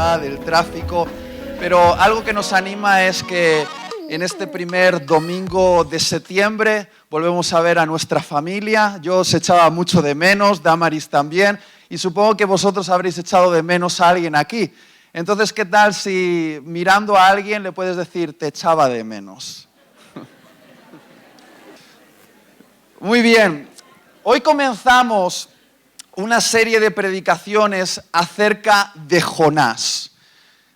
ciudad, del tráfico, pero algo que nos anima es que en este primer domingo de septiembre volvemos a ver a nuestra familia. Yo os echaba mucho de menos, Damaris también, y supongo que vosotros habréis echado de menos a alguien aquí. Entonces, ¿qué tal si mirando a alguien le puedes decir, te echaba de menos? Muy bien, hoy comenzamos una serie de predicaciones acerca de Jonás.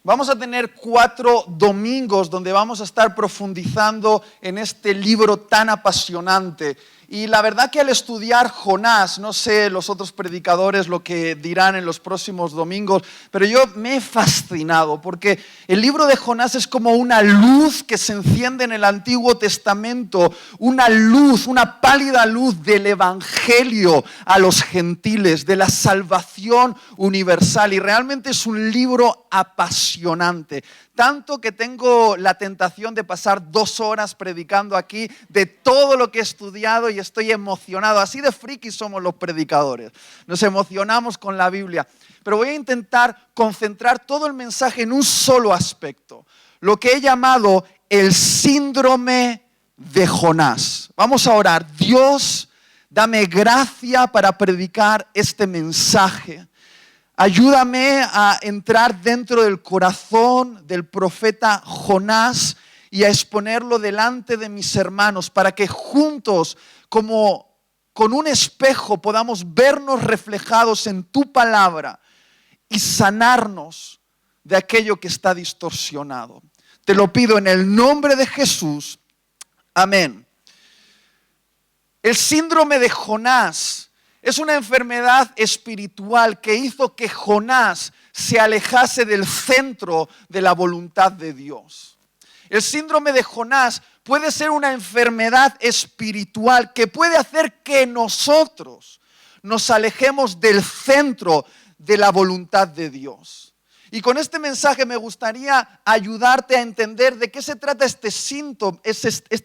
Vamos a tener 4 domingos donde vamos a estar profundizando en este libro tan apasionante. Y la verdad que al estudiar Jonás, no sé los otros predicadores lo que dirán en los próximos domingos, pero yo me he fascinado porque el libro de Jonás es como una luz que se enciende en el Antiguo Testamento, una luz, una pálida luz del Evangelio a los gentiles, de la salvación universal. Y realmente es un libro apasionante. Tanto que tengo la tentación de pasar 2 horas predicando aquí de todo lo que he estudiado y estoy emocionado. Así de frikis somos los predicadores. Nos emocionamos con la Biblia. Pero voy a intentar concentrar todo el mensaje en un solo aspecto. Lo que he llamado el síndrome de Jonás. Vamos a orar. Dios, dame gracia para predicar este mensaje. Ayúdame a entrar dentro del corazón del profeta Jonás y a exponerlo delante de mis hermanos para que juntos, como con un espejo, podamos vernos reflejados en tu palabra y sanarnos de aquello que está distorsionado. Te lo pido en el nombre de Jesús. Amén. El síndrome de Jonás es una enfermedad espiritual que hizo que Jonás se alejase del centro de la voluntad de Dios. El síndrome de Jonás puede ser una enfermedad espiritual que puede hacer que nosotros nos alejemos del centro de la voluntad de Dios. Y con este mensaje me gustaría ayudarte a entender de qué se trata este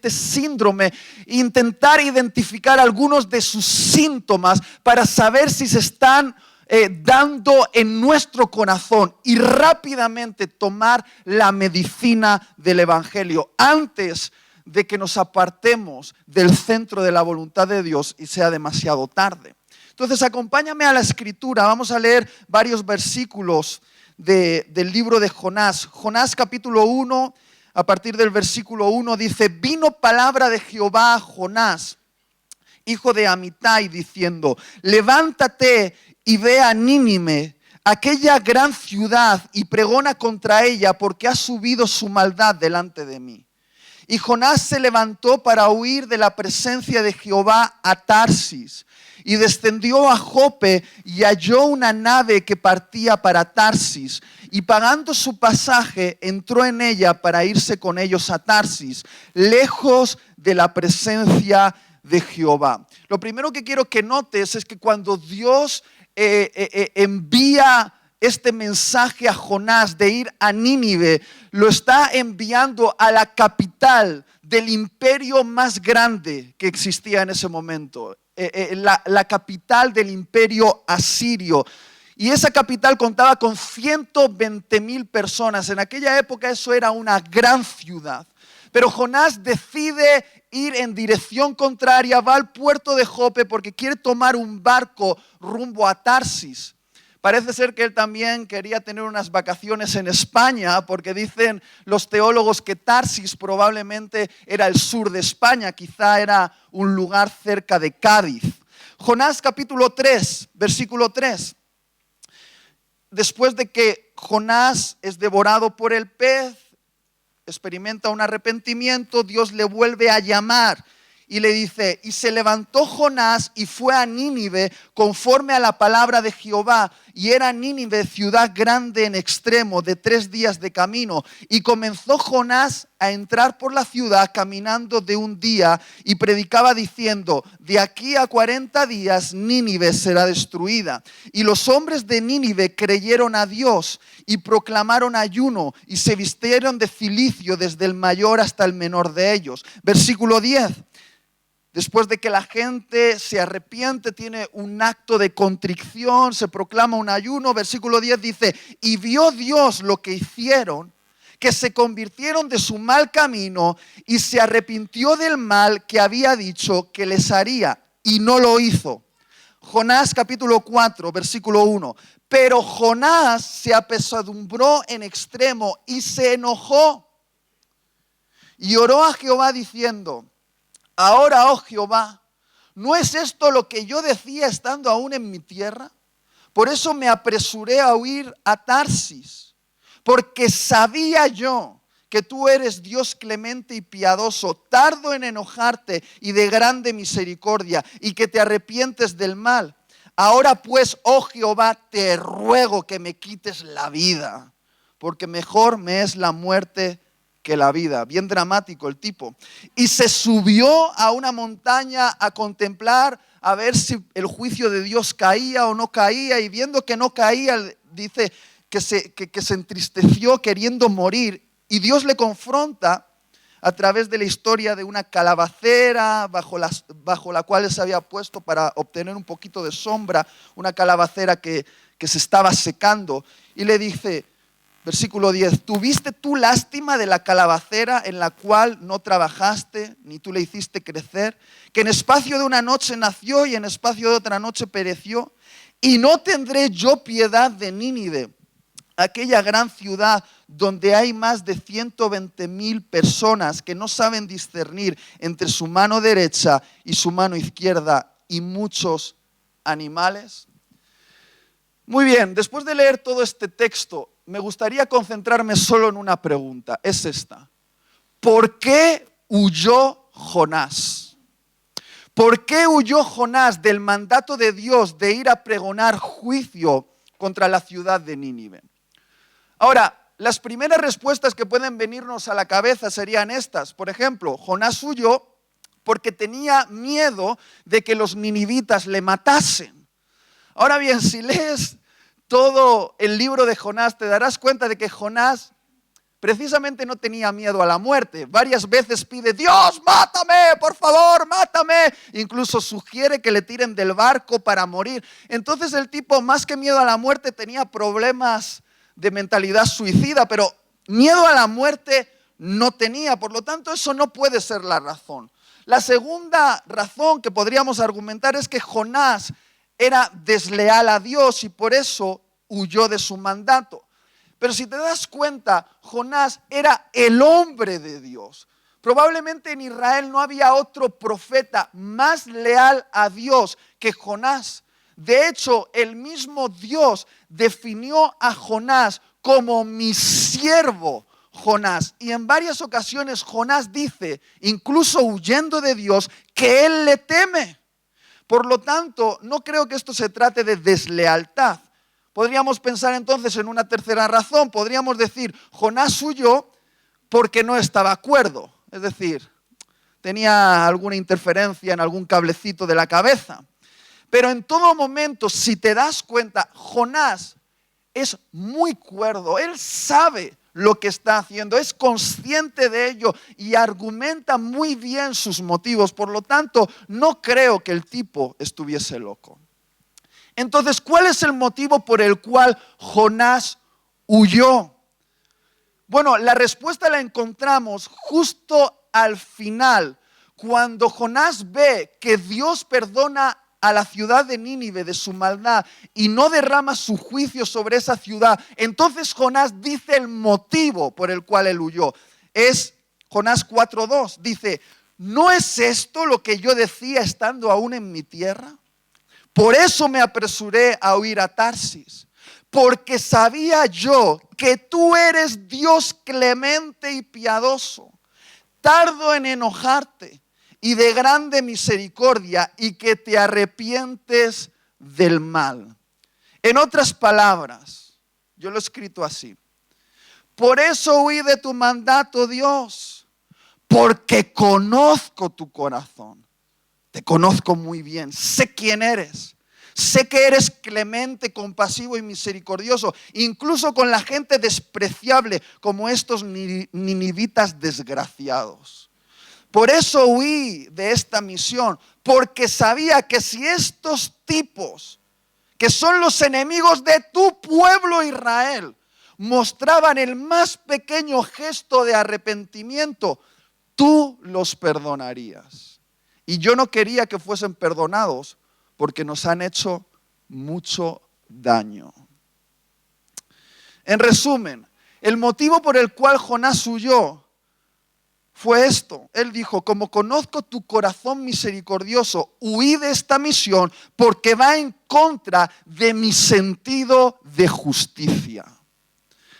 síndrome, e intentar identificar algunos de sus síntomas para saber si se están dando en nuestro corazón y rápidamente tomar la medicina del Evangelio antes de que nos apartemos del centro de la voluntad de Dios y sea demasiado tarde. Entonces, acompáñame a la Escritura, vamos a leer varios versículos del libro de Jonás. Jonás capítulo 1, a partir del versículo 1 dice: vino palabra de Jehová a Jonás, hijo de Amitai, diciendo: levántate y ve a Nínive, aquella gran ciudad, y pregona contra ella, porque ha subido su maldad delante de mí. Y Jonás se levantó para huir de la presencia de Jehová a Tarsis, y descendió a Jope y halló una nave que partía para Tarsis, y pagando su pasaje entró en ella para irse con ellos a Tarsis, lejos de la presencia de Jehová. Lo primero que quiero que notes es que cuando Dios envía este mensaje a Jonás de ir a Nínive, lo está enviando a la capital del imperio más grande que existía en ese momento. La capital del imperio asirio. Y esa capital contaba con 120,000 personas. En aquella época eso era una gran ciudad. Pero Jonás decide ir en dirección contraria, va al puerto de Jope porque quiere tomar un barco rumbo a Tarsis. Parece ser que él también quería tener unas vacaciones en España, porque dicen los teólogos que Tarsis probablemente era el sur de España, quizá era un lugar cerca de Cádiz. Jonás capítulo 3, versículo 3. Después de que Jonás es devorado por el pez, experimenta un arrepentimiento, Dios le vuelve a llamar. Y le dice: y se levantó Jonás y fue a Nínive conforme a la palabra de Jehová. Y era Nínive ciudad grande en extremo, de 3 días de camino. Y comenzó Jonás a entrar por la ciudad caminando de un día y predicaba diciendo: de aquí a 40 días Nínive será destruida. Y los hombres de Nínive creyeron a Dios y proclamaron ayuno y se vistieron de cilicio desde el mayor hasta el menor de ellos. Versículo 10. Después de que la gente se arrepiente, tiene un acto de contrición, se proclama un ayuno. Versículo 10 dice, y vio Dios lo que hicieron, que se convirtieron de su mal camino y se arrepintió del mal que había dicho que les haría, y no lo hizo. Jonás capítulo 4, versículo 1. Pero Jonás se apesadumbró en extremo y se enojó. Y oró a Jehová diciendo, ahora, oh Jehová, ¿no es esto lo que yo decía estando aún en mi tierra? Por eso me apresuré a huir a Tarsis, porque sabía yo que tú eres Dios clemente y piadoso, tardo en enojarte y de grande misericordia, y que te arrepientes del mal. Ahora pues, oh Jehová, te ruego que me quites la vida, porque mejor me es la muerte que la vida. Bien dramático el tipo. Y se subió a una montaña a contemplar, a ver si el juicio de Dios caía o no caía, y viendo que no caía, dice que se entristeció queriendo morir, y Dios le confronta a través de la historia de una calabacera bajo la cual él se había puesto para obtener un poquito de sombra, una calabacera que se estaba secando, y le dice, versículo 10, ¿tuviste tú lástima de la calabacera en la cual no trabajaste, ni tú le hiciste crecer? Que en espacio de una noche nació y en espacio de otra noche pereció. Y no tendré yo piedad de Nínive, aquella gran ciudad donde hay más de 120,000 personas que no saben discernir entre su mano derecha y su mano izquierda, y muchos animales. Muy bien, después de leer todo este texto, me gustaría concentrarme solo en una pregunta. Es esta. ¿Por qué huyó Jonás? ¿Por qué huyó Jonás del mandato de Dios de ir a pregonar juicio contra la ciudad de Nínive? Ahora, las primeras respuestas que pueden venirnos a la cabeza serían estas. Por ejemplo, Jonás huyó porque tenía miedo de que los ninivitas le matasen. Ahora bien, si lees todo el libro de Jonás, te darás cuenta de que Jonás precisamente no tenía miedo a la muerte. Varias veces pide, Dios, mátame, por favor, mátame. Incluso sugiere que le tiren del barco para morir. Entonces el tipo, más que miedo a la muerte, tenía problemas de mentalidad suicida, pero miedo a la muerte no tenía. Por lo tanto, eso no puede ser la razón. La segunda razón que podríamos argumentar es que Jonás era desleal a Dios y por eso huyó de su mandato. Pero si te das cuenta, Jonás era el hombre de Dios. Probablemente en Israel no había otro profeta más leal a Dios que Jonás. De hecho, el mismo Dios definió a Jonás como mi siervo Jonás. Y en varias ocasiones Jonás dice, incluso huyendo de Dios, que él le teme. Por lo tanto, no creo que esto se trate de deslealtad. Podríamos pensar entonces en una tercera razón. Podríamos decir, Jonás huyó porque no estaba cuerdo. Es decir, tenía alguna interferencia en algún cablecito de la cabeza. Pero en todo momento, si te das cuenta, Jonás es muy cuerdo. Él sabe lo que está haciendo, es consciente de ello y argumenta muy bien sus motivos. Por lo tanto, no creo que el tipo estuviese loco. Entonces, ¿cuál es el motivo por el cual Jonás huyó? Bueno, la respuesta la encontramos justo al final, cuando Jonás ve que Dios perdona a la ciudad de Nínive de su maldad y no derrama su juicio sobre esa ciudad. Entonces Jonás dice el motivo por el cual él huyó. Es Jonás 4:2. Dice, ¿no es esto lo que yo decía estando aún en mi tierra? Por eso me apresuré a huir a Tarsis, porque sabía yo que tú eres Dios clemente y piadoso, tardo en enojarte y de grande misericordia, y que te arrepientes del mal. En otras palabras, yo lo he escrito así. Por eso huí de tu mandato, Dios, porque conozco tu corazón. Te conozco muy bien, sé quién eres. Sé que eres clemente, compasivo y misericordioso, incluso con la gente despreciable como estos ninivitas desgraciados. Por eso huí de esta misión, porque sabía que si estos tipos, que son los enemigos de tu pueblo Israel, mostraban el más pequeño gesto de arrepentimiento, tú los perdonarías. Y yo no quería que fuesen perdonados porque nos han hecho mucho daño. En resumen, el motivo por el cual Jonás huyó fue esto. Él dijo, como conozco tu corazón misericordioso, huí de esta misión porque va en contra de mi sentido de justicia.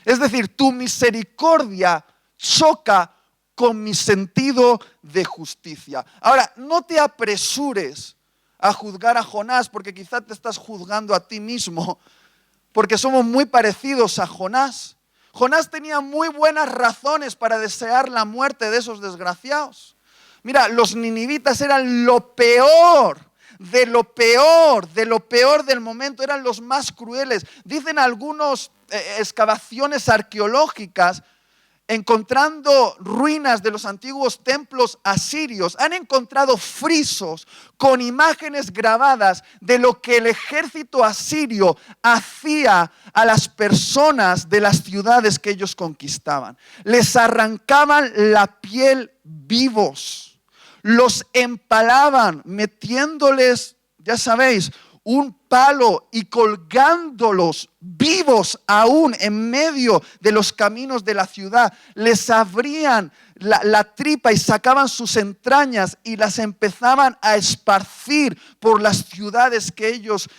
Es decir, tu misericordia choca con mi sentido de justicia. Ahora, no te apresures a juzgar a Jonás porque quizá te estás juzgando a ti mismo porque somos muy parecidos a Jonás. Jonás tenía muy buenas razones para desear la muerte de esos desgraciados. Mira, los ninivitas eran lo peor, de lo peor, de lo peor del momento, eran los más crueles. Dicen algunas excavaciones arqueológicas, encontrando ruinas de los antiguos templos asirios, han encontrado frisos con imágenes grabadas de lo que el ejército asirio hacía a las personas de las ciudades que ellos conquistaban. Les arrancaban la piel vivos, los empalaban metiéndoles, ya sabéis, un palo y colgándolos vivos aún en medio de los caminos de la ciudad. Les abrían la tripa y sacaban sus entrañas y las empezaban a esparcir por las ciudades que ellos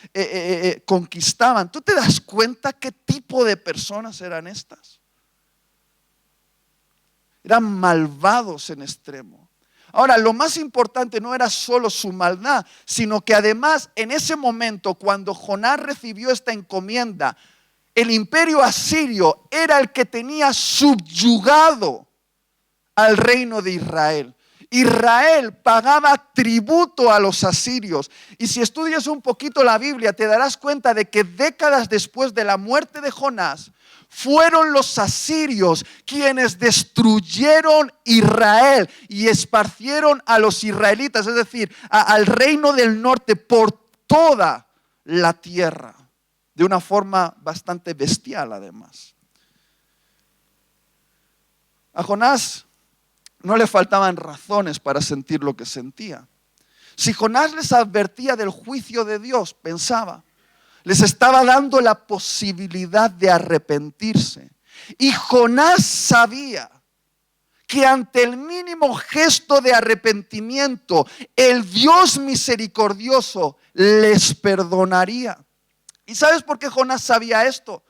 conquistaban. ¿Tú te das cuenta qué tipo de personas eran estas? Eran malvados en extremo. Ahora, lo más importante no era solo su maldad, sino que además en ese momento, cuando Jonás recibió esta encomienda, el imperio asirio era el que tenía subyugado al reino de Israel. Israel pagaba tributo a los asirios. Y si estudias un poquito la Biblia, te darás cuenta de que décadas después de la muerte de Jonás, fueron los asirios quienes destruyeron Israel y esparcieron a los israelitas, es decir, al reino del norte por toda la tierra, de una forma bastante bestial además. A Jonás no le faltaban razones para sentir lo que sentía. Si Jonás les advertía del juicio de Dios, pensaba, les estaba dando la posibilidad de arrepentirse. Y Jonás sabía que ante el mínimo gesto de arrepentimiento, el Dios misericordioso les perdonaría. ¿Y sabes por qué Jonás sabía esto?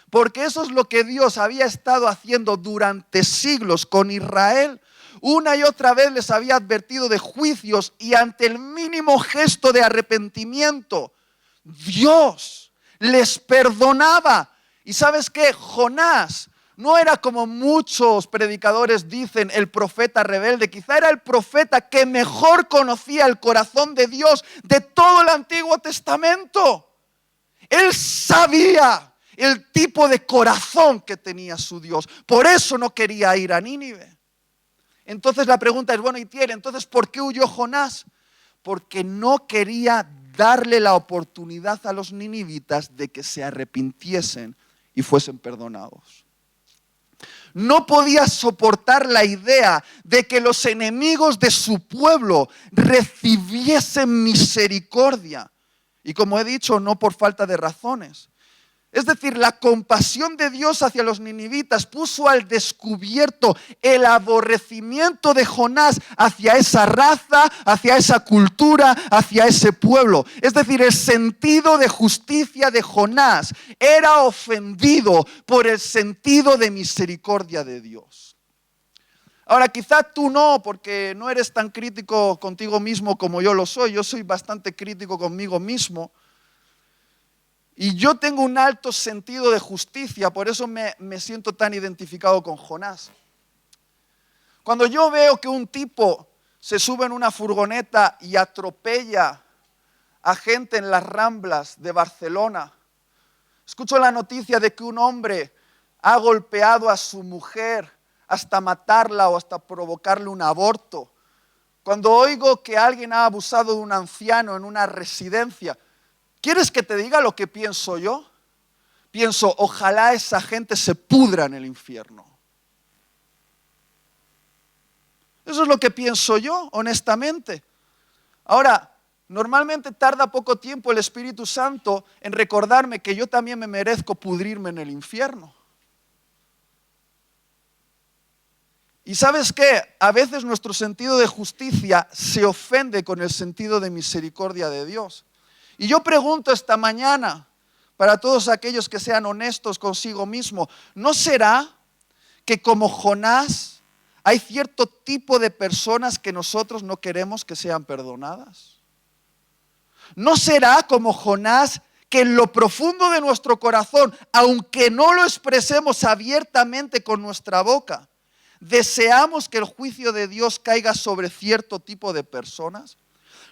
Porque eso es lo que Dios había estado haciendo durante siglos con Israel. Una y otra vez les había advertido de juicios y ante el mínimo gesto de arrepentimiento, Dios les perdonaba. ¿Y sabes qué? Jonás no era, como muchos predicadores dicen, el profeta rebelde. Quizá era el profeta que mejor conocía el corazón de Dios de todo el Antiguo Testamento. Él sabía el tipo de corazón que tenía su Dios. Por eso no quería ir a Nínive. Entonces la pregunta es, bueno, y Tiel, entonces ¿por qué huyó Jonás? Porque no quería darle la oportunidad a los ninivitas de que se arrepintiesen y fuesen perdonados. No podía soportar la idea de que los enemigos de su pueblo recibiesen misericordia. Y como he dicho, no por falta de razones. Es decir, la compasión de Dios hacia los ninivitas puso al descubierto el aborrecimiento de Jonás hacia esa raza, hacia esa cultura, hacia ese pueblo. Es decir, el sentido de justicia de Jonás era ofendido por el sentido de misericordia de Dios. Ahora, quizá tú no, porque no eres tan crítico contigo mismo como yo lo soy. Yo soy bastante crítico conmigo mismo. Y yo tengo un alto sentido de justicia, por eso me siento tan identificado con Jonás. Cuando yo veo que un tipo se sube en una furgoneta y atropella a gente en las Ramblas de Barcelona, escucho la noticia de que un hombre ha golpeado a su mujer hasta matarla o hasta provocarle un aborto, Cuando oigo que alguien ha abusado de un anciano en una residencia, ¿quieres que te diga lo que pienso yo? Pienso, ojalá esa gente se pudra en el infierno. Eso es lo que pienso yo, honestamente. Ahora, normalmente tarda poco tiempo el Espíritu Santo en recordarme que yo también me merezco pudrirme en el infierno. Y ¿sabes qué? A veces nuestro sentido de justicia se ofende con el sentido de misericordia de Dios. Y yo pregunto esta mañana, para todos aquellos que sean honestos consigo mismo, ¿no será que como Jonás hay cierto tipo de personas que nosotros no queremos que sean perdonadas? ¿No será como Jonás que en lo profundo de nuestro corazón, aunque no lo expresemos abiertamente con nuestra boca, deseamos que el juicio de Dios caiga sobre cierto tipo de personas?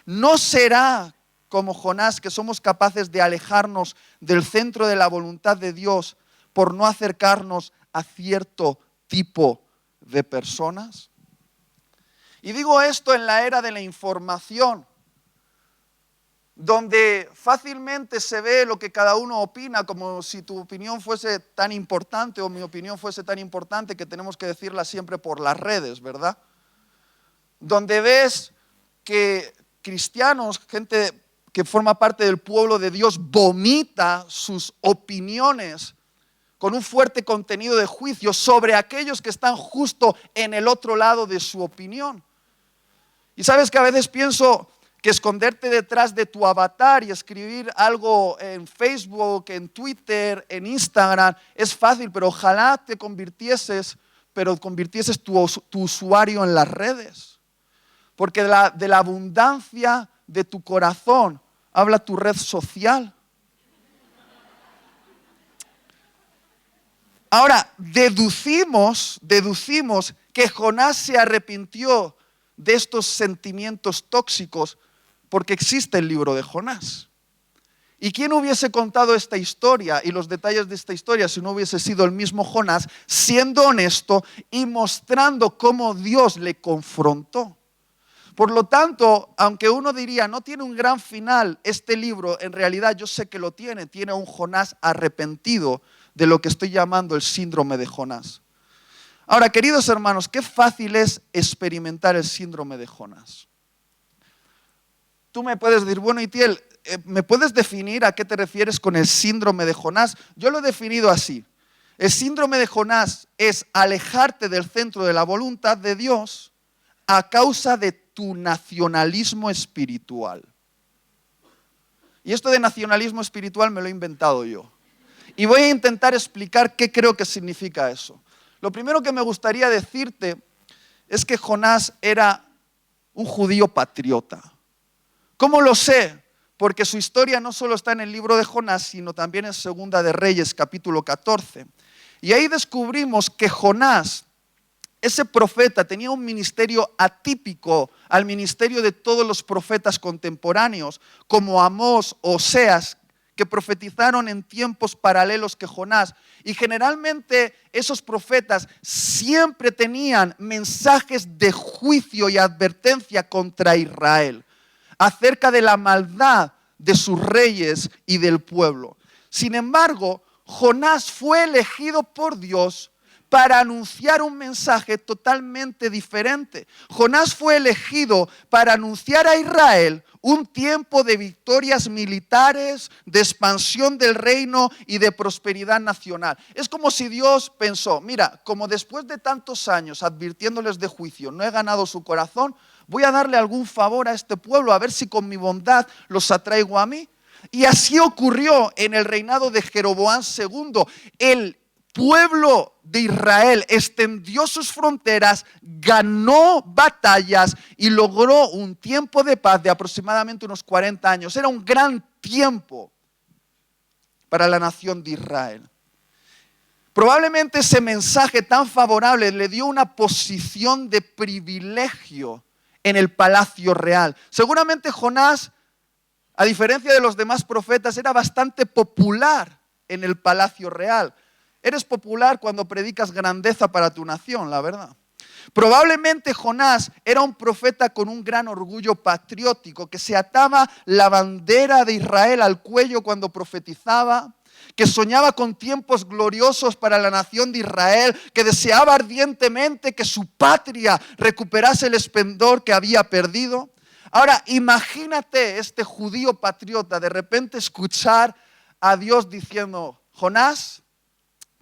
¿No será como Jonás que somos capaces de alejarnos del centro de la voluntad de Dios por no acercarnos a cierto tipo de personas? Y digo esto en la era de la información, donde fácilmente se ve lo que cada uno opina, como si tu opinión fuese tan importante o mi opinión fuese tan importante que tenemos que decirla siempre por las redes, ¿verdad? Donde ves que cristianos, gente que forma parte del pueblo de Dios, vomita sus opiniones con un fuerte contenido de juicio sobre aquellos que están justo en el otro lado de su opinión. Y sabes que a veces pienso que esconderte detrás de tu avatar y escribir algo en Facebook, en Twitter, en Instagram, es fácil, pero ojalá te convirtieses tu usuario en las redes. Porque de la abundancia de tu corazón habla tu red social. Ahora, deducimos que Jonás se arrepintió de estos sentimientos tóxicos porque existe el libro de Jonás. ¿Y quién hubiese contado esta historia y los detalles de esta historia si no hubiese sido el mismo Jonás, siendo honesto y mostrando cómo Dios le confrontó? Por lo tanto, aunque uno diría, no tiene un gran final este libro, en realidad yo sé que lo tiene un Jonás arrepentido de lo que estoy llamando el síndrome de Jonás. Ahora, queridos hermanos, qué fácil es experimentar el síndrome de Jonás. Tú me puedes decir, bueno, Itiel, ¿me puedes definir a qué te refieres con el síndrome de Jonás? Yo lo he definido así. El síndrome de Jonás es alejarte del centro de la voluntad de Dios a causa de tu nacionalismo espiritual. Y esto de nacionalismo espiritual me lo he inventado yo. Y voy a intentar explicar qué creo que significa eso. Lo primero que me gustaría decirte es que Jonás era un judío patriota. ¿Cómo lo sé? Porque su historia no solo está en el libro de Jonás, sino también en Segunda de Reyes, capítulo 14. Y ahí descubrimos que Jonás, ese profeta, tenía un ministerio atípico al ministerio de todos los profetas contemporáneos, como Amós o Oseas, que profetizaron en tiempos paralelos que Jonás. Y generalmente esos profetas siempre tenían mensajes de juicio y advertencia contra Israel, acerca de la maldad de sus reyes y del pueblo. Sin embargo, Jonás fue elegido por Dios para anunciar un mensaje totalmente diferente. Jonás fue elegido para anunciar a Israel un tiempo de victorias militares, de expansión del reino y de prosperidad nacional. Es como si Dios pensó, mira, como después de tantos años advirtiéndoles de juicio no he ganado su corazón, voy a darle algún favor a este pueblo, a ver si con mi bondad los atraigo a mí. Y así ocurrió en el reinado de Jeroboam II. El pueblo de Israel extendió sus fronteras, ganó batallas y logró un tiempo de paz de aproximadamente unos 40 años. Era un gran tiempo para la nación de Israel. Probablemente ese mensaje tan favorable le dio una posición de privilegio en el palacio real. Seguramente Jonás, a diferencia de los demás profetas, era bastante popular en el palacio real. Eres popular cuando predicas grandeza para tu nación, la verdad. Probablemente Jonás era un profeta con un gran orgullo patriótico, que se ataba la bandera de Israel al cuello cuando profetizaba, que soñaba con tiempos gloriosos para la nación de Israel, que deseaba ardientemente que su patria recuperase el esplendor que había perdido. Ahora, imagínate este judío patriota de repente escuchar a Dios diciendo: Jonás,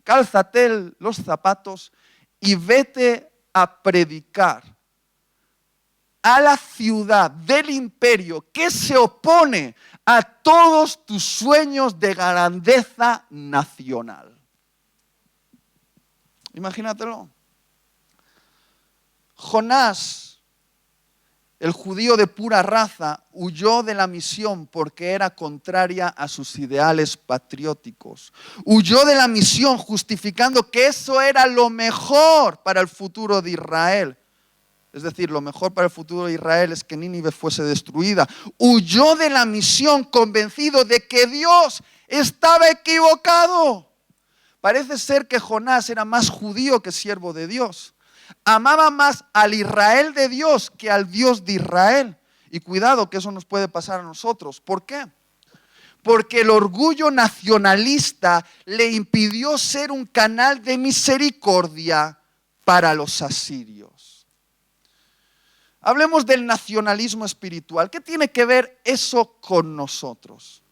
cálzate los zapatos y vete a predicar a la ciudad del imperio que se opone a todos tus sueños de grandeza nacional. Imagínatelo. Jonás, el judío de pura raza, huyó de la misión porque era contraria a sus ideales patrióticos. Huyó de la misión justificando que eso era lo mejor para el futuro de Israel. Es decir, lo mejor para el futuro de Israel es que Nínive fuese destruida. Huyó de la misión convencido de que Dios estaba equivocado. Parece ser que Jonás era más judío que siervo de Dios. Amaba más al Israel de Dios que al Dios de Israel. Y cuidado que eso nos puede pasar a nosotros. ¿Por qué? Porque el orgullo nacionalista le impidió ser un canal de misericordia para los asirios. Hablemos del nacionalismo espiritual. ¿Qué tiene que ver eso con nosotros?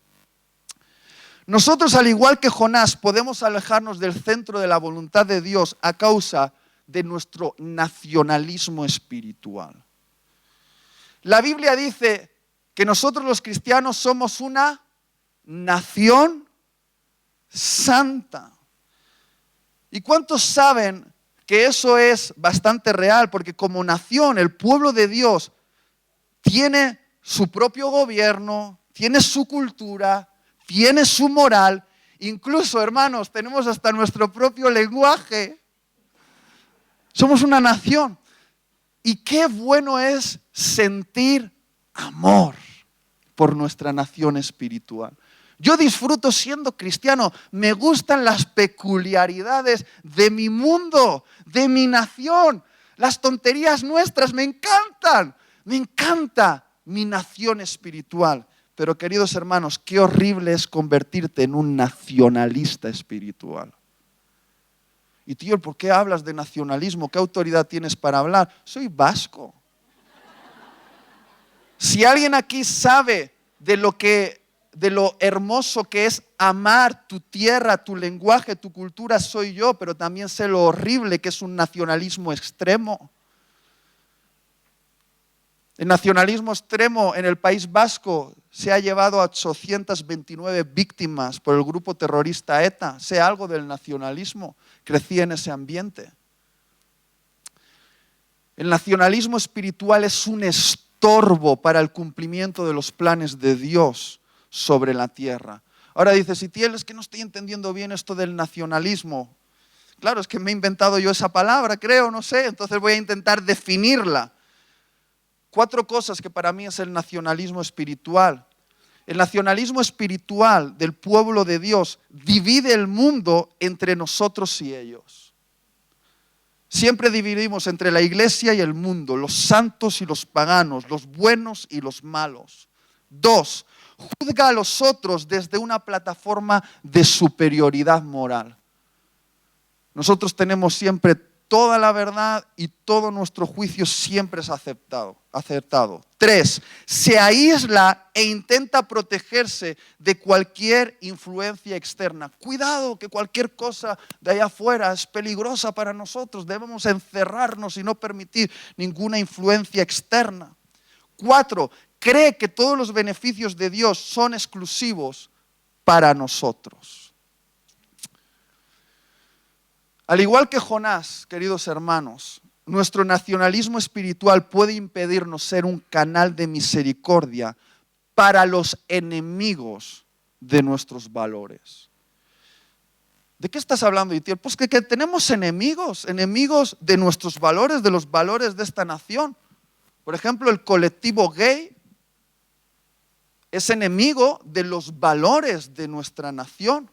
Nosotros, al igual que Jonás, podemos alejarnos del centro de la voluntad de Dios a causa de nuestro nacionalismo espiritual. La Biblia dice que nosotros los cristianos somos una nación santa. ¿Y cuántos saben que eso es bastante real? Porque como nación, el pueblo de Dios tiene su propio gobierno, tiene su cultura, tiene su moral. Incluso, hermanos, tenemos hasta nuestro propio lenguaje. Somos una nación. Y qué bueno es sentir amor por nuestra nación espiritual. Yo disfruto siendo cristiano, me gustan las peculiaridades de mi mundo, de mi nación, las tonterías nuestras, me encantan, me encanta mi nación espiritual. Pero queridos hermanos, qué horrible es convertirte en un nacionalista espiritual. Y tío, ¿por qué hablas de nacionalismo? ¿Qué autoridad tienes para hablar? Soy vasco. Si alguien aquí sabe de lo hermoso que es amar tu tierra, tu lenguaje, tu cultura, soy yo, pero también sé lo horrible que es un nacionalismo extremo. El nacionalismo extremo en el País Vasco se ha llevado a 829 víctimas por el grupo terrorista ETA. Sé algo del nacionalismo, crecí en ese ambiente. El nacionalismo espiritual es un estorbo para el cumplimiento de los planes de Dios sobre la tierra. Ahora dices, Itiel, es que no estoy entendiendo bien esto del nacionalismo. Claro, es que me he inventado yo esa palabra, creo, no sé, entonces voy a intentar definirla. 4 cosas que para mí es el nacionalismo espiritual. El nacionalismo espiritual del pueblo de Dios divide el mundo entre nosotros y ellos. Siempre dividimos entre la iglesia y el mundo, los santos y los paganos, los buenos y los malos. 2, juzga a los otros desde una plataforma de superioridad moral. Nosotros tenemos siempre toda la verdad y todo nuestro juicio siempre es acertado. 3, se aísla e intenta protegerse de cualquier influencia externa. Cuidado, que cualquier cosa de allá afuera es peligrosa para nosotros. Debemos encerrarnos y no permitir ninguna influencia externa. 4, cree que todos los beneficios de Dios son exclusivos para nosotros. Al igual que Jonás, queridos hermanos, nuestro nacionalismo espiritual puede impedirnos ser un canal de misericordia para los enemigos de nuestros valores. ¿De qué estás hablando, Itiel? Pues que tenemos enemigos de nuestros valores, de los valores de esta nación. Por ejemplo, el colectivo gay es enemigo de los valores de nuestra nación.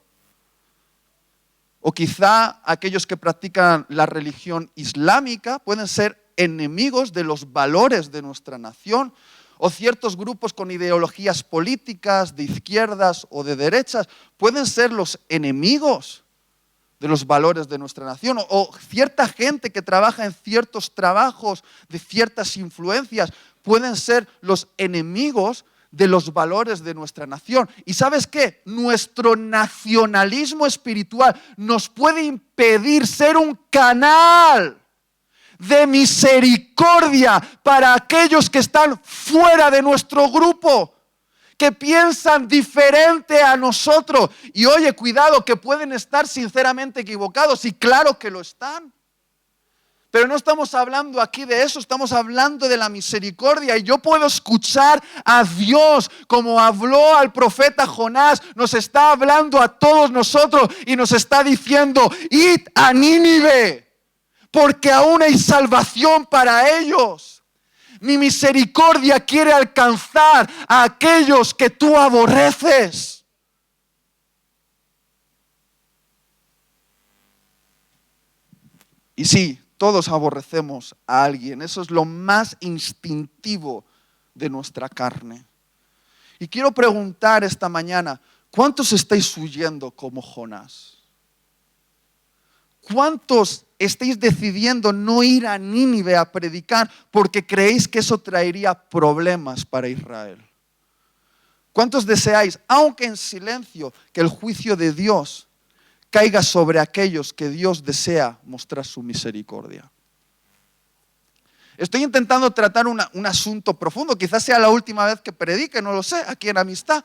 O quizá aquellos que practican la religión islámica pueden ser enemigos de los valores de nuestra nación. O ciertos grupos con ideologías políticas de izquierdas o de derechas pueden ser los enemigos de los valores de nuestra nación. O cierta gente que trabaja en ciertos trabajos de ciertas influencias pueden ser los enemigos de los valores de nuestra nación. ¿Y sabes qué? Nuestro nacionalismo espiritual nos puede impedir ser un canal de misericordia para aquellos que están fuera de nuestro grupo, que piensan diferente a nosotros. Y oye, cuidado, que pueden estar sinceramente equivocados, y claro que lo están. Pero no estamos hablando aquí de eso, estamos hablando de la misericordia. Y yo puedo escuchar a Dios como habló al profeta Jonás. Nos está hablando a todos nosotros y nos está diciendo: id a Nínive, porque aún hay salvación para ellos. Mi misericordia quiere alcanzar a aquellos que tú aborreces. Y sí, todos aborrecemos a alguien. Eso es lo más instintivo de nuestra carne. Y quiero preguntar esta mañana: ¿cuántos estáis huyendo como Jonás? ¿Cuántos estáis decidiendo no ir a Nínive a predicar porque creéis que eso traería problemas para Israel? ¿Cuántos deseáis, aunque en silencio, que el juicio de Dios caiga sobre aquellos que Dios desea mostrar su misericordia? Estoy intentando tratar un asunto profundo. Quizás sea la última vez que predique, no lo sé, aquí en Amistad.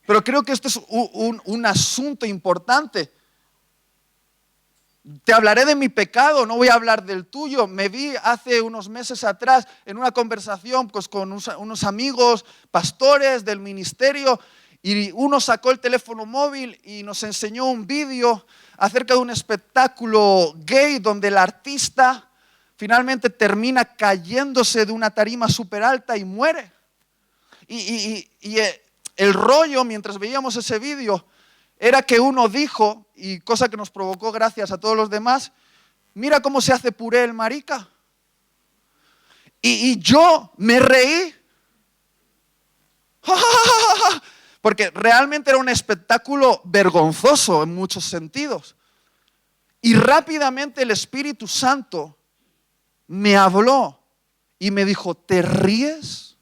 Pero creo que esto es un asunto importante. Te hablaré de mi pecado, no voy a hablar del tuyo. Me vi hace unos meses atrás en una conversación pues, con unos amigos pastores del ministerio, y uno sacó el teléfono móvil y nos enseñó un vídeo acerca de un espectáculo gay donde el artista finalmente termina cayéndose de una tarima súper alta y muere. Y el rollo, mientras veíamos ese vídeo, era que uno dijo, y cosa que nos provocó gracias a todos los demás: mira cómo se hace puré el marica. Y yo me reí. Porque realmente era un espectáculo vergonzoso en muchos sentidos. Y rápidamente el Espíritu Santo me habló y me dijo: ¿te ríes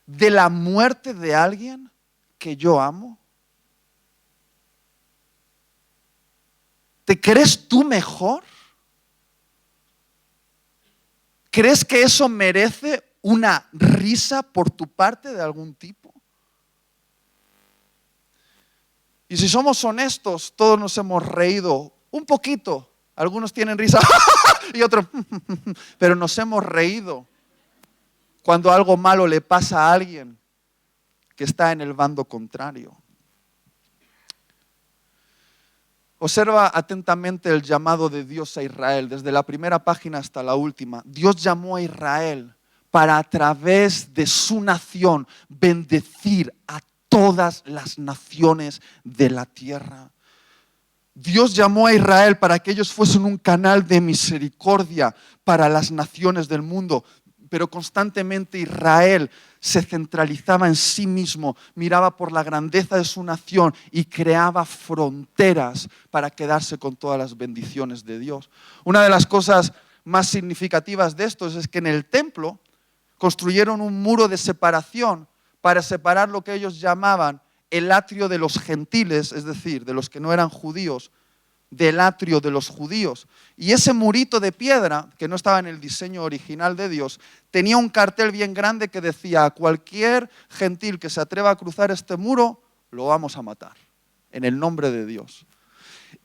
de la muerte de alguien que yo amo? ¿Te crees tú mejor? ¿Crees que eso merece una risa por tu parte de algún tipo? Y si somos honestos, todos nos hemos reído un poquito. Algunos tienen risa y otros, pero nos hemos reído cuando algo malo le pasa a alguien que está en el bando contrario. Observa atentamente el llamado de Dios a Israel, desde la primera página hasta la última. Dios llamó a Israel para, a través de su nación, bendecir a todas las naciones de la tierra. Dios llamó a Israel para que ellos fuesen un canal de misericordia para las naciones del mundo. Pero constantemente Israel se centralizaba en sí mismo, miraba por la grandeza de su nación y creaba fronteras para quedarse con todas las bendiciones de Dios. Una de las cosas más significativas de esto es que en el templo construyeron un muro de separación para separar lo que ellos llamaban el atrio de los gentiles, es decir, de los que no eran judíos, del atrio de los judíos. Y ese murito de piedra, que no estaba en el diseño original de Dios, tenía un cartel bien grande que decía: a cualquier gentil que se atreva a cruzar este muro, lo vamos a matar, en el nombre de Dios.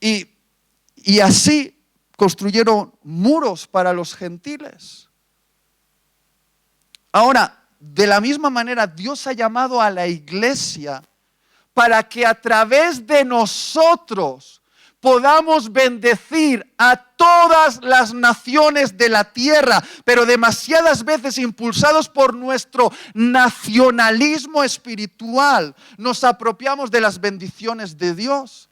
Y así construyeron muros para los gentiles. Ahora, de la misma manera, Dios ha llamado a la iglesia para que a través de nosotros podamos bendecir a todas las naciones de la tierra, pero demasiadas veces impulsados por nuestro nacionalismo espiritual, nos apropiamos de las bendiciones de Dios.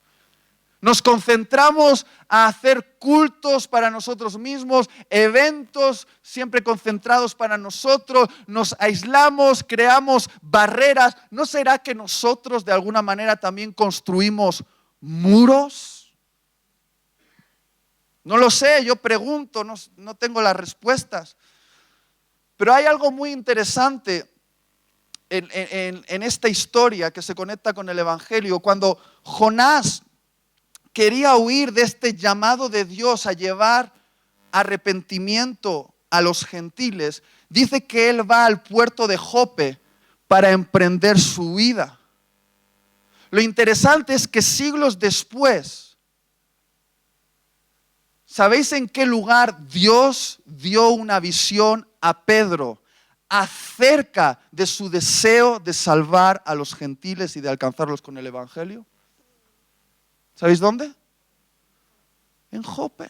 Nos concentramos a hacer cultos para nosotros mismos, eventos siempre concentrados para nosotros, nos aislamos, creamos barreras. ¿No será que nosotros de alguna manera también construimos muros? No lo sé, yo pregunto, no tengo las respuestas. Pero hay algo muy interesante en esta historia que se conecta con el Evangelio. Cuando Jonás quería huir de este llamado de Dios a llevar arrepentimiento a los gentiles, dice que él va al puerto de Jope para emprender su huida. Lo interesante es que siglos después, ¿sabéis en qué lugar Dios dio una visión a Pedro acerca de su deseo de salvar a los gentiles y de alcanzarlos con el Evangelio? ¿Sabéis dónde? En Jope.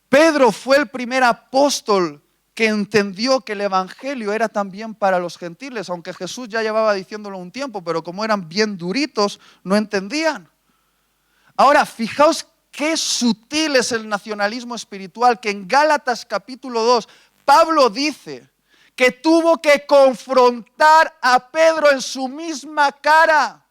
Pedro fue el primer apóstol que entendió que el Evangelio era también para los gentiles, aunque Jesús ya llevaba diciéndolo un tiempo, pero como eran bien duritos, no entendían. Ahora, fijaos qué sutil es el nacionalismo espiritual, que en Gálatas capítulo 2, Pablo dice que tuvo que confrontar a Pedro en su misma cara.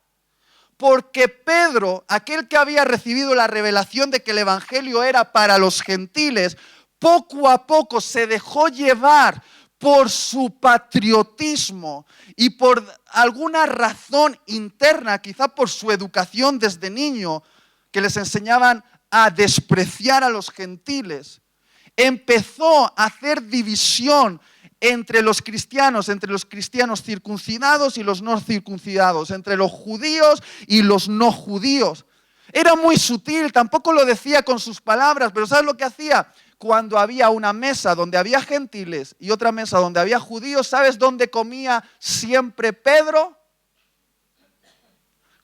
Porque Pedro, aquel que había recibido la revelación de que el Evangelio era para los gentiles, poco a poco se dejó llevar por su patriotismo y por alguna razón interna, quizá por su educación desde niño, que les enseñaban a despreciar a los gentiles. Empezó a hacer división entre los cristianos circuncidados y los no circuncidados, entre los judíos y los no judíos. Era muy sutil, tampoco lo decía con sus palabras, pero ¿sabes lo que hacía? Cuando había una mesa donde había gentiles y otra mesa donde había judíos, ¿sabes dónde comía siempre Pedro?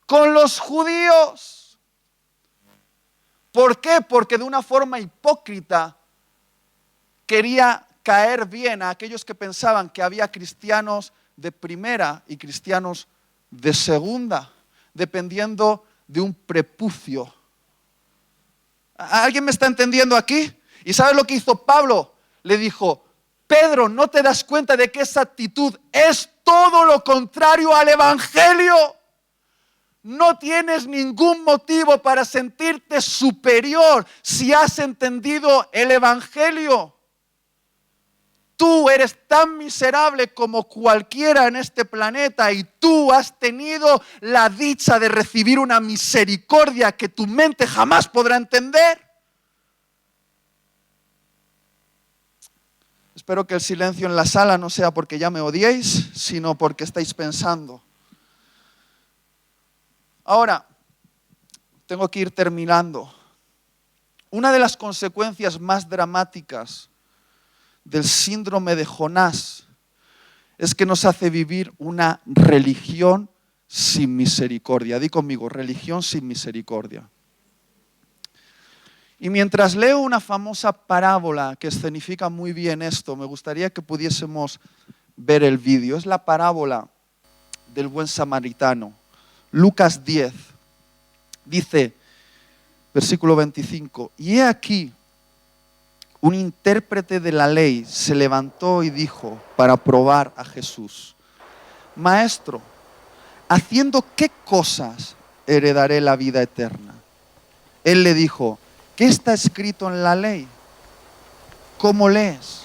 Con los judíos. ¿Por qué? Porque de una forma hipócrita quería caer bien a aquellos que pensaban que había cristianos de primera y cristianos de segunda, dependiendo de un prepucio. ¿Alguien me está entendiendo aquí? ¿Y sabes lo que hizo Pablo? Le dijo: Pedro, ¿no te das cuenta de que esa actitud es todo lo contrario al Evangelio? No tienes ningún motivo para sentirte superior si has entendido el Evangelio. Tú eres tan miserable como cualquiera en este planeta y tú has tenido la dicha de recibir una misericordia que tu mente jamás podrá entender. Espero que el silencio en la sala no sea porque ya me odiéis, sino porque estáis pensando. Ahora, tengo que ir terminando. Una de las consecuencias más dramáticas del síndrome de Jonás es que nos hace vivir una religión sin misericordia. Di conmigo, religión sin misericordia. Y mientras leo una famosa parábola que escenifica muy bien esto, me gustaría que pudiésemos ver el vídeo. Es la parábola del buen samaritano. Lucas 10 dice, versículo 25, y he aquí, un intérprete de la ley se levantó y dijo para probar a Jesús: Maestro, ¿haciendo qué cosas heredaré la vida eterna? Él le dijo: ¿qué está escrito en la ley? ¿Cómo lees?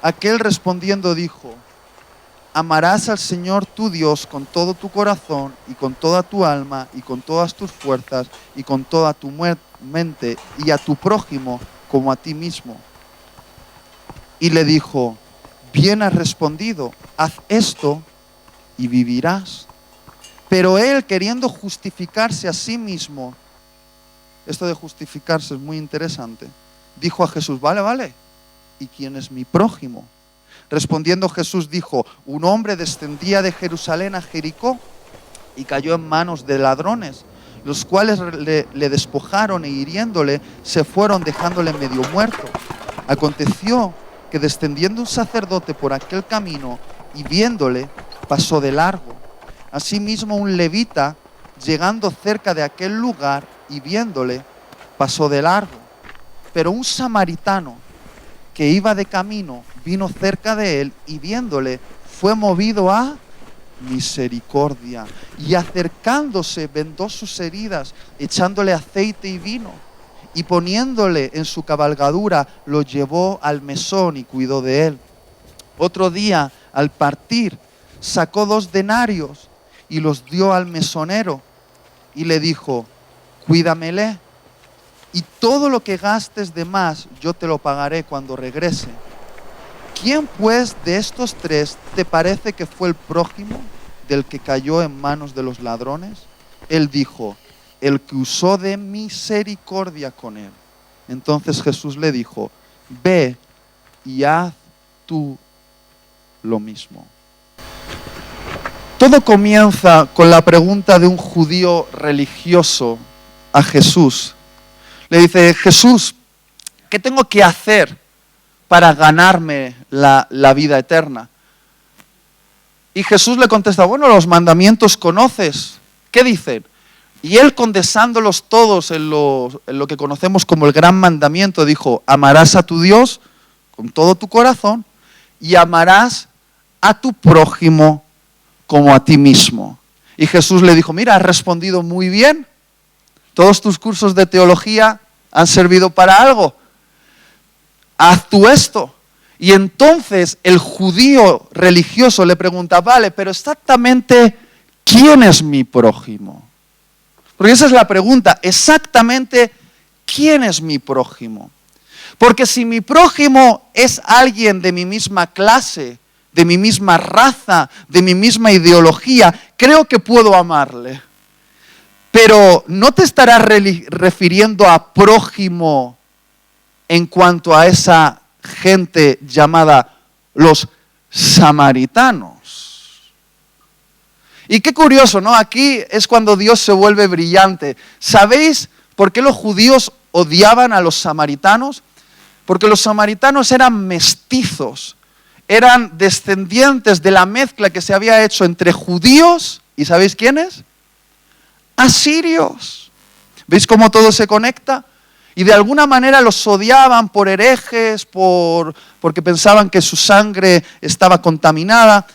Aquel respondiendo dijo: amarás al Señor tu Dios con todo tu corazón y con toda tu alma y con todas tus fuerzas y con toda tu mente, y a tu prójimo como a ti mismo. Y le dijo: bien has respondido, haz esto y vivirás. Pero él, queriendo justificarse a sí mismo, esto de justificarse es muy interesante, dijo a Jesús: vale, ¿y quién es mi prójimo? Respondiendo Jesús dijo: un hombre descendía de Jerusalén a Jericó y cayó en manos de ladrones, los cuales le despojaron e hiriéndole se fueron, dejándole medio muerto. Aconteció que descendiendo un sacerdote por aquel camino y viéndole, pasó de largo. Asimismo un levita llegando cerca de aquel lugar y viéndole, pasó de largo. Pero un samaritano que iba de camino vino cerca de él y viéndole, fue movido a misericordia. Y acercándose, vendó sus heridas, echándole aceite y vino. Y poniéndole en su cabalgadura, lo llevó al mesón y cuidó de él. Otro día, al partir, sacó 2 denarios y los dio al mesonero y le dijo, cuídamele, y todo lo que gastes de más yo te lo pagaré cuando regrese. ¿Quién pues de estos 3 te parece que fue el prójimo del que cayó en manos de los ladrones? Él dijo, el que usó de misericordia con él. Entonces Jesús le dijo, ve y haz tú lo mismo. Todo comienza con la pregunta de un judío religioso a Jesús. Le dice, Jesús, ¿qué tengo que hacer para ganarme la vida eterna? Y Jesús le contesta, bueno, los mandamientos conoces. ¿Qué dicen? Y él, condensándolos todos en lo que conocemos como el gran mandamiento, dijo, amarás a tu Dios con todo tu corazón y amarás a tu prójimo como a ti mismo. Y Jesús le dijo, mira, has respondido muy bien. Todos tus cursos de teología han servido para algo. Haz tú esto. Y entonces el judío religioso le pregunta, vale, pero exactamente, ¿quién es mi prójimo? Porque esa es la pregunta, exactamente, ¿quién es mi prójimo? Porque si mi prójimo es alguien de mi misma clase, de mi misma raza, de mi misma ideología, creo que puedo amarle. Pero no te estarás refiriendo a prójimo en cuanto a esa gente llamada los samaritanos. Y qué curioso, ¿no? Aquí es cuando Dios se vuelve brillante. ¿Sabéis por qué los judíos odiaban a los samaritanos? Porque los samaritanos eran mestizos, eran descendientes de la mezcla que se había hecho entre judíos, ¿y sabéis quiénes? Asirios. ¿Veis cómo todo se conecta? Y de alguna manera los odiaban por herejes, porque pensaban que su sangre estaba contaminada.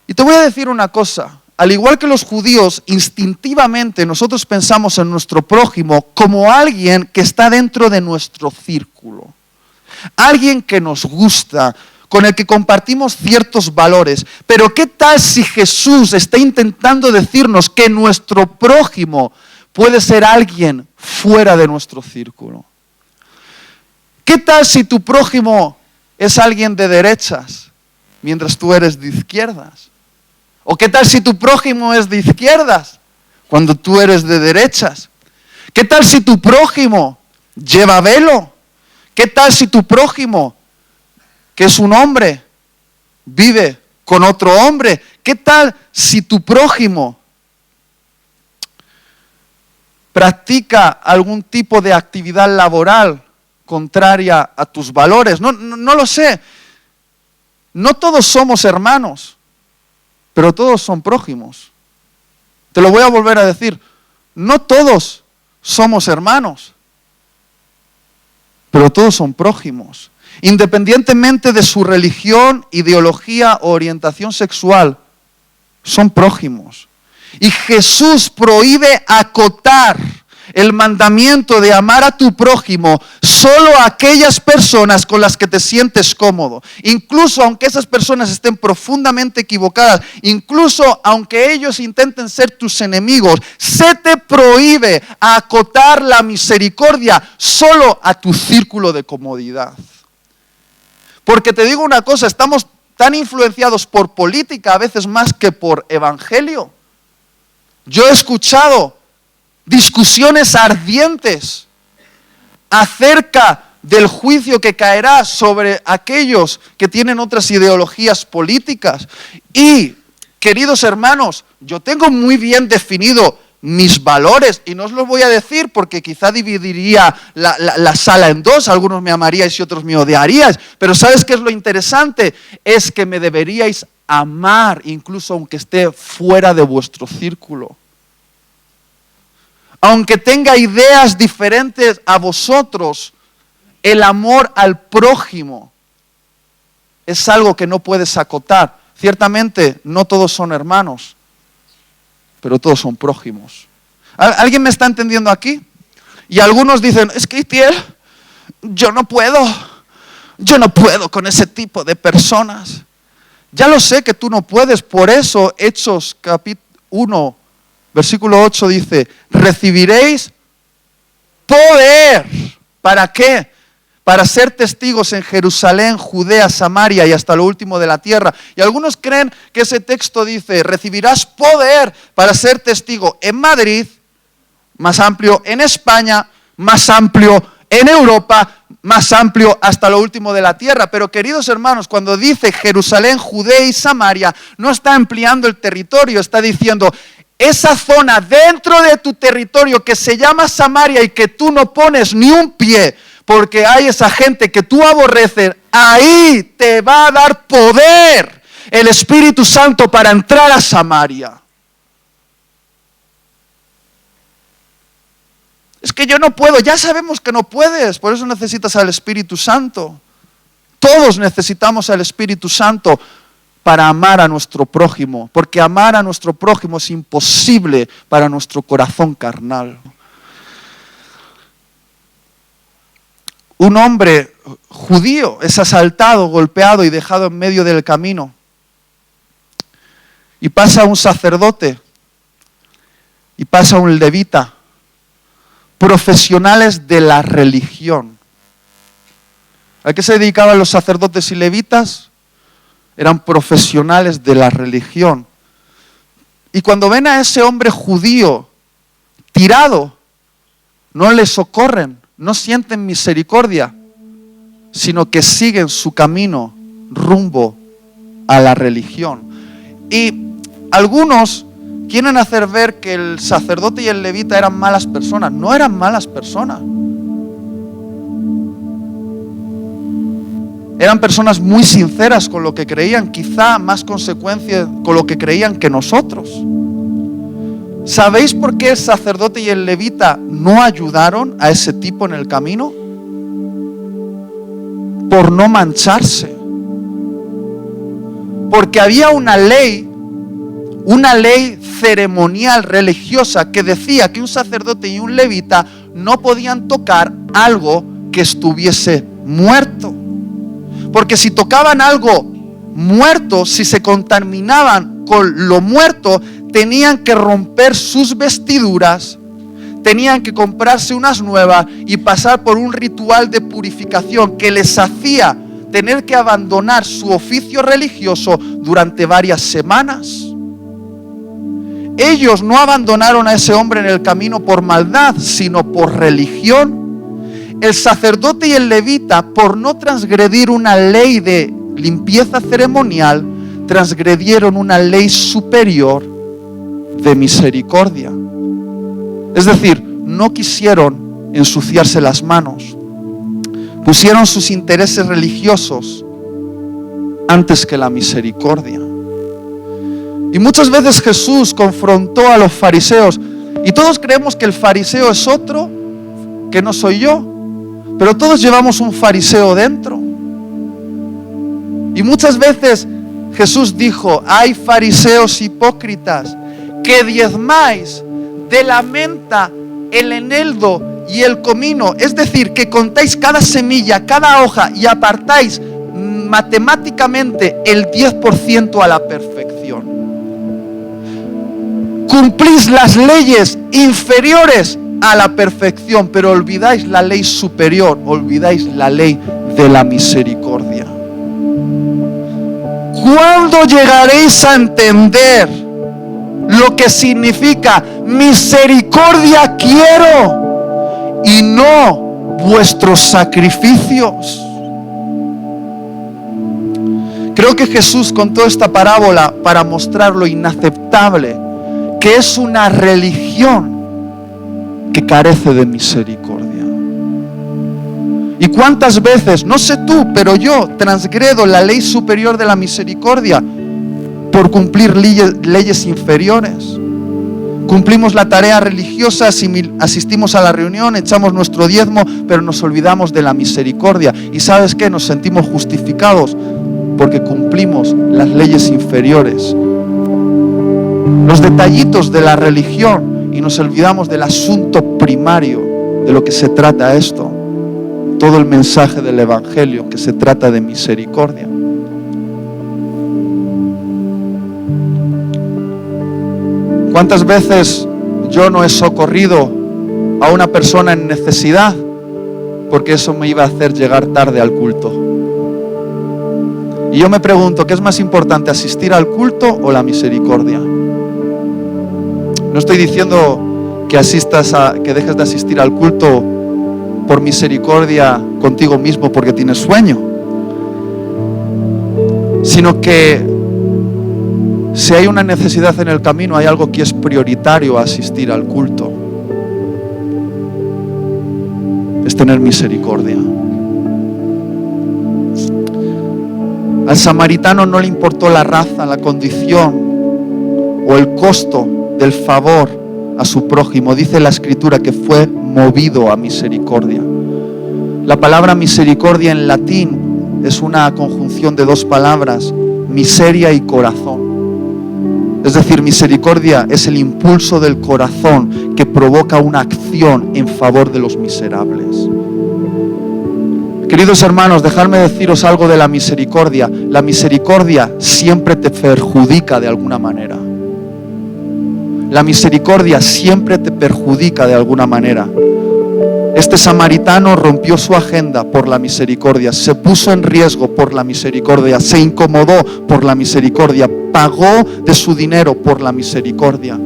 Y te voy a decir una cosa, al igual que los judíos, instintivamente nosotros pensamos en nuestro prójimo como alguien que está dentro de nuestro círculo. Alguien que nos gusta, con el que compartimos ciertos valores. Pero ¿qué tal si Jesús está intentando decirnos que nuestro prójimo puede ser alguien fuera de nuestro círculo? ¿Qué tal si tu prójimo es alguien de derechas mientras tú eres de izquierdas? ¿O qué tal si tu prójimo es de izquierdas cuando tú eres de derechas? ¿Qué tal si tu prójimo lleva velo? ¿Qué tal si tu prójimo, que es un hombre, vive con otro hombre? ¿Qué tal si tu prójimo practica algún tipo de actividad laboral contraria a tus valores? No lo sé. No todos somos hermanos, pero todos son prójimos. Te lo voy a volver a decir. No todos somos hermanos, pero todos son prójimos. Independientemente de su religión, ideología o orientación sexual, son prójimos. Y Jesús prohíbe acotar el mandamiento de amar a tu prójimo solo a aquellas personas con las que te sientes cómodo. Incluso aunque esas personas estén profundamente equivocadas, incluso aunque ellos intenten ser tus enemigos, se te prohíbe acotar la misericordia solo a tu círculo de comodidad. Porque te digo una cosa, estamos tan influenciados por política a veces más que por evangelio. Yo he escuchado discusiones ardientes acerca del juicio que caerá sobre aquellos que tienen otras ideologías políticas. Y, queridos hermanos, yo tengo muy bien definido mis valores, y no os los voy a decir porque quizá dividiría la sala en dos, algunos me amaríais y otros me odiaríais, pero ¿sabes qué es lo interesante? Es que me deberíais amar incluso aunque esté fuera de vuestro círculo. aunque tenga ideas diferentes a vosotros, el amor al prójimo es algo que no puedes acotar. Ciertamente, no todos son hermanos, pero todos son prójimos. ¿Alguien me está entendiendo aquí? Y algunos dicen, es que Itiel, yo no puedo con ese tipo de personas. Ya lo sé que tú no puedes, por eso Hechos capítulo 1, versículo 8 dice, recibiréis poder. ¿Para qué? Para ser testigos en Jerusalén, Judea, Samaria y hasta lo último de la tierra. Y algunos creen que ese texto dice, recibirás poder para ser testigo en Madrid, más amplio, en España, más amplio, en Europa, más amplio hasta lo último de la tierra. Pero queridos hermanos, cuando dice Jerusalén, Judea y Samaria, no está ampliando el territorio, está diciendo esa zona dentro de tu territorio que se llama Samaria y que tú no pones ni un pie, porque hay esa gente que tú aborreces, ahí te va a dar poder el Espíritu Santo para entrar a Samaria. Es que yo no puedo, ya sabemos que no puedes, por eso necesitas al Espíritu Santo. Todos necesitamos al Espíritu Santo para amar a nuestro prójimo, porque amar a nuestro prójimo es imposible para nuestro corazón carnal. Un hombre judío es asaltado, golpeado y dejado en medio del camino. Y pasa un sacerdote, y pasa un levita, profesionales de la religión. ¿A qué se dedicaban los sacerdotes y levitas? Eran profesionales de la religión. Y cuando ven a ese hombre judío tirado, no le socorren, no sienten misericordia, sino que siguen su camino rumbo a la religión. Y algunos quieren hacer ver que el sacerdote y el levita eran malas personas. No eran malas personas. Eran personas muy sinceras con lo que creían, quizá más consecuencia con lo que creían que nosotros. ¿Sabéis por qué el sacerdote y el levita no ayudaron a ese tipo en el camino? Por no mancharse. Porque había una ley ceremonial religiosa que decía que un sacerdote y un levita no podían tocar algo que estuviese muerto. Porque si tocaban algo muerto, si se contaminaban con lo muerto, tenían que romper sus vestiduras, tenían que comprarse unas nuevas y pasar por un ritual de purificación que les hacía tener que abandonar su oficio religioso durante varias semanas. Ellos no abandonaron a ese hombre en el camino por maldad, sino por religión. El sacerdote y el levita, por no transgredir una ley de limpieza ceremonial, transgredieron una ley superior de misericordia. Es decir, no quisieron ensuciarse las manos. Pusieron sus intereses religiosos antes que la misericordia. Y muchas veces Jesús confrontó a los fariseos, y todos creemos que el fariseo es otro, que no soy yo, pero todos llevamos un fariseo dentro. Y muchas veces Jesús dijo, hay fariseos hipócritas que diezmáis de la menta, el eneldo y el comino, es decir, que contáis cada semilla, cada hoja y apartáis matemáticamente el 10% a la perfección. Cumplís las leyes inferiores a la perfección, pero olvidáis la ley superior, olvidáis la ley de la misericordia. ¿Cuándo llegaréis a entender lo que significa misericordia quiero y no vuestros sacrificios? Creo que Jesús contó esta parábola para mostrar lo inaceptable que es una religión que carece de misericordia. ¿Y cuántas veces, no sé tú, pero yo transgredo la ley superior de la misericordia por cumplir leyes inferiores? Cumplimos la tarea religiosa, asistimos a la reunión, echamos nuestro diezmo, pero nos olvidamos de la misericordia. ¿Y sabes qué? Nos sentimos justificados porque cumplimos las leyes inferiores, los detallitos de la religión, y nos olvidamos del asunto primario de lo que se trata esto. Todo el mensaje del Evangelio, que se trata de misericordia. ¿Cuántas veces yo no he socorrido a una persona en necesidad porque eso me iba a hacer llegar tarde al culto? Y yo me pregunto, ¿qué es más importante, asistir al culto o la misericordia? No estoy diciendo que que dejes de asistir al culto por misericordia contigo mismo porque tienes sueño, sino que si hay una necesidad en el camino, hay algo que es prioritario a asistir al culto. Es tener misericordia. Al samaritano no le importó la raza, la condición o el costo del favor a su prójimo. Dice la Escritura que fue movido a misericordia. La palabra misericordia en latín es una conjunción de dos palabras, miseria y corazón. Es decir, misericordia es el impulso del corazón que provoca una acción en favor de los miserables. Queridos hermanos, dejadme deciros algo de la misericordia. La misericordia siempre te perjudica de alguna manera. La misericordia siempre te perjudica de alguna manera. Este samaritano rompió su agenda por la misericordia, se puso en riesgo por la misericordia, se incomodó por la misericordia, pagó de su dinero por la misericordia.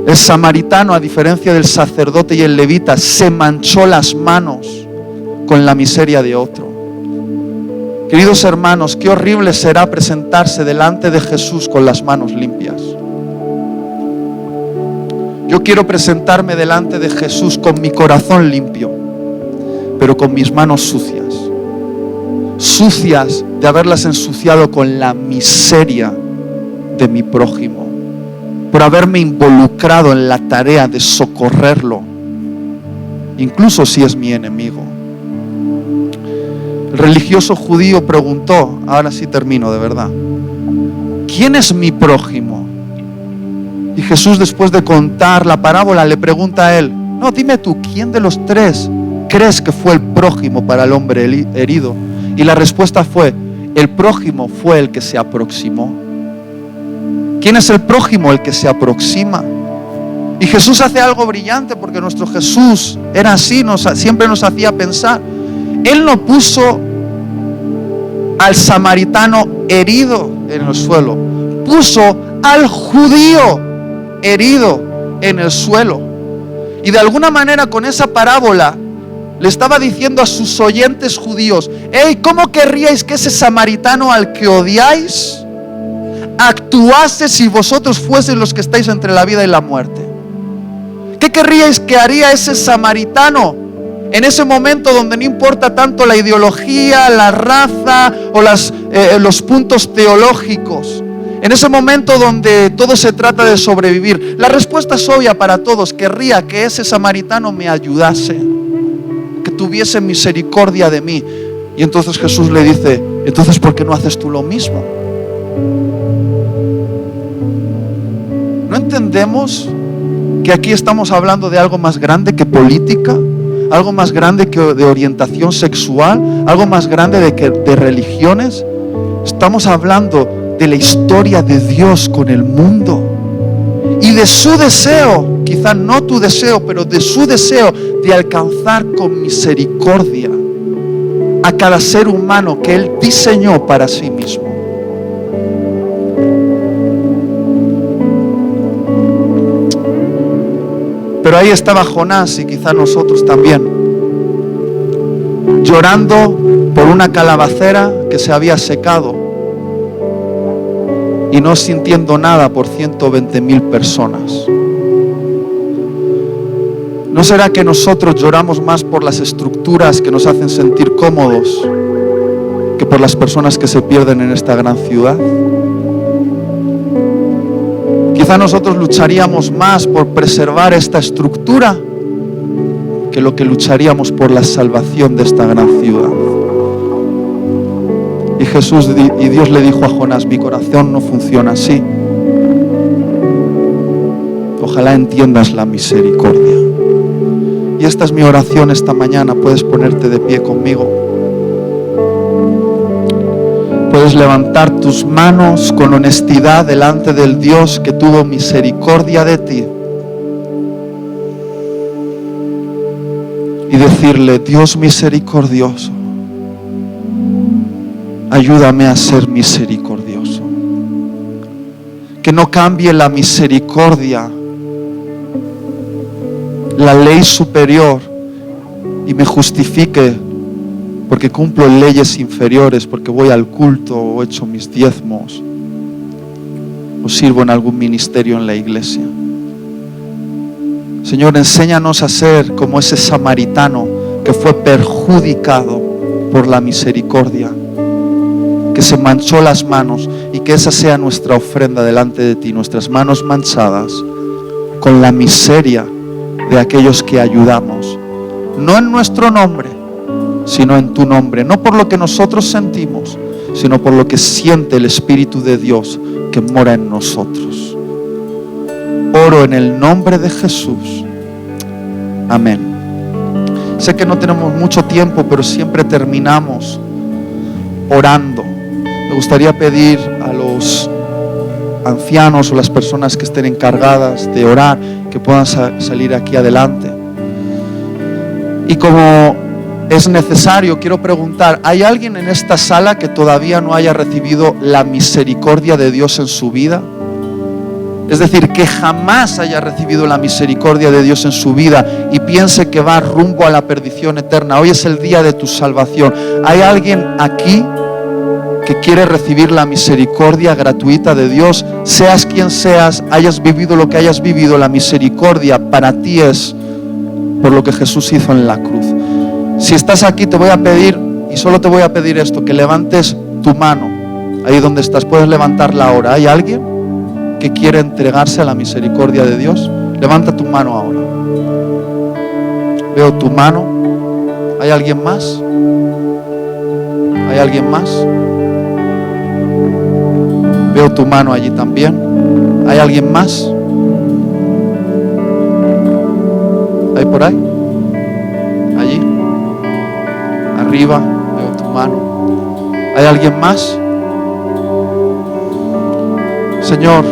El samaritano, a diferencia del sacerdote y el levita, se manchó las manos con la miseria de otro. Queridos hermanos, qué horrible será presentarse delante de Jesús con las manos limpias. Yo quiero presentarme delante de Jesús con mi corazón limpio, pero con mis manos sucias. Sucias de haberlas ensuciado con la miseria de mi prójimo, por haberme involucrado en la tarea de socorrerlo, incluso si es mi enemigo. El religioso judío preguntó, ahora sí termino de verdad, ¿quién es mi prójimo? Y Jesús, después de contar la parábola, le pregunta a él, no, dime tú, ¿quién de los tres crees que fue el prójimo para el hombre herido? Y la respuesta fue, el prójimo fue el que se aproximó. ¿Quién es el prójimo? El que se aproxima. Y Jesús hace algo brillante, porque nuestro Jesús era así, siempre nos hacía pensar. Él no puso al samaritano herido en el suelo, puso al judío herido en el suelo. Y de alguna manera con esa parábola le estaba diciendo a sus oyentes judíos, hey, ¿cómo querríais que ese samaritano al que odiáis actuase si vosotros fueseis los que estáis entre la vida y la muerte? ¿Qué querríais que haría ese samaritano en ese momento donde no importa tanto la ideología, la raza o los puntos teológicos? En ese momento donde todo se trata de sobrevivir, la respuesta es obvia para todos. Querría que ese samaritano me ayudase, que tuviese misericordia de mí. Y entonces Jesús le dice, entonces ¿por qué no haces tú lo mismo? ¿No entendemos que aquí estamos hablando de algo más grande que política? Algo más grande que de orientación sexual, algo más grande de religiones. Estamos hablando de la historia de Dios con el mundo y de su deseo, quizá no tu deseo, pero de su deseo de alcanzar con misericordia a cada ser humano que Él diseñó para sí mismo. Pero ahí estaba Jonás, y quizá nosotros también, llorando por una calabacera que se había secado y no sintiendo nada por 120,000 personas. ¿No será que nosotros lloramos más por las estructuras que nos hacen sentir cómodos que por las personas que se pierden en esta gran ciudad? Quizá nosotros lucharíamos más por preservar esta estructura que lo que lucharíamos por la salvación de esta gran ciudad. Y Dios le dijo a Jonás: mi corazón no funciona así. Ojalá entiendas la misericordia. Y esta es mi oración esta mañana. Puedes ponerte de pie conmigo. Puedes levantar tus manos con honestidad delante del Dios que tuvo misericordia de ti. Y decirle: Dios misericordioso, ayúdame a ser misericordioso. Que no cambie la misericordia, la ley superior, y me justifique porque cumplo leyes inferiores, porque voy al culto o echo mis diezmos o sirvo en algún ministerio en la iglesia. Señor, enséñanos a ser como ese samaritano que fue perjudicado por la misericordia, que se manchó las manos, y que esa sea nuestra ofrenda delante de ti, nuestras manos manchadas con la miseria de aquellos que ayudamos, no en nuestro nombre, sino en tu nombre, no por lo que nosotros sentimos, sino por lo que siente el Espíritu de Dios que mora en nosotros. Oro en el nombre de Jesús. Amén. Sé que no tenemos mucho tiempo, pero siempre terminamos orando. Me gustaría pedir a los ancianos o las personas que estén encargadas de orar que puedan salir aquí adelante. Y como es necesario, quiero preguntar: ¿hay alguien en esta sala que todavía no haya recibido la misericordia de Dios en su vida? Es decir, que jamás haya recibido la misericordia de Dios en su vida y piense que va rumbo a la perdición eterna. Hoy es el día de tu salvación. ¿Hay alguien aquí que quiere recibir la misericordia gratuita de Dios? Seas quien seas, hayas vivido lo que hayas vivido, la misericordia para ti es por lo que Jesús hizo en la cruz. Si estás aquí, te voy a pedir, y solo te voy a pedir esto, que levantes tu mano ahí donde estás. Puedes levantarla ahora. ¿Hay alguien que quiere entregarse a la misericordia de Dios? Levanta tu mano ahora. Veo tu mano. ¿Hay alguien más? ¿Hay alguien más? Veo tu mano allí también. ¿Hay alguien más? ¿Hay por ahí? Allí. Arriba, veo tu mano. ¿Hay alguien más? Señor,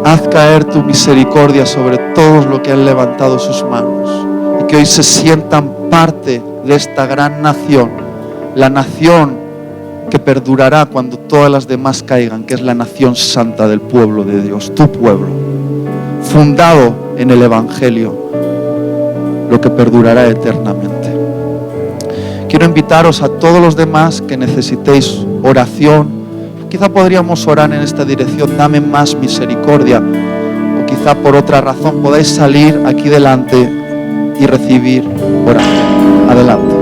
haz caer tu misericordia sobre todos los que han levantado sus manos y que hoy se sientan parte de esta gran nación, la nación que perdurará cuando todas las demás caigan, que es la nación santa del pueblo de Dios, tu pueblo, fundado en el Evangelio, lo que perdurará eternamente. Quiero invitaros a todos los demás que necesitéis oración. Quizá podríamos orar en esta dirección: dame más misericordia. O quizá por otra razón podáis salir aquí delante y recibir oración. Adelante.